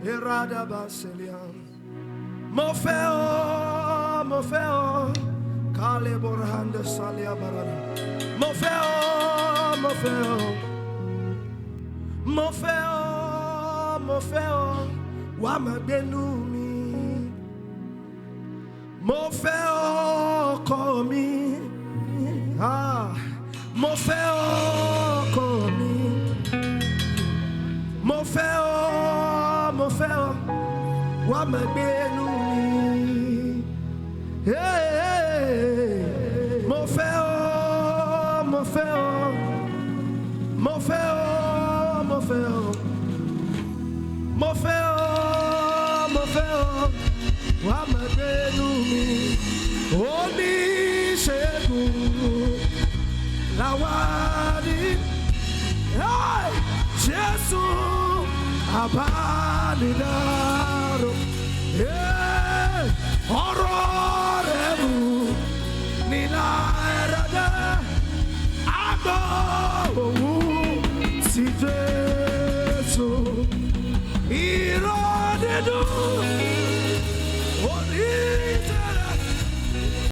Irada Basilian. Mofeo, Mofeo, Kale Borhanda Salia Barana. Mofeo, Mofeo, Mofeo, Mofeo, Wama Benumi. Mofeo, call me. Ah, Mofeo, call me. Mofeo, Mofeo, Wama Benumi. Hey, Mofeo, Mofeo, Mofeo, Mofeo, Mofeo, Mofeo, Wama Benumi. Oni Shegu, Lawadi, hey, Jesus, Abanidaro, yeah, Ororebu, Nina Erada, Abo, Si Jesus, Irodedu.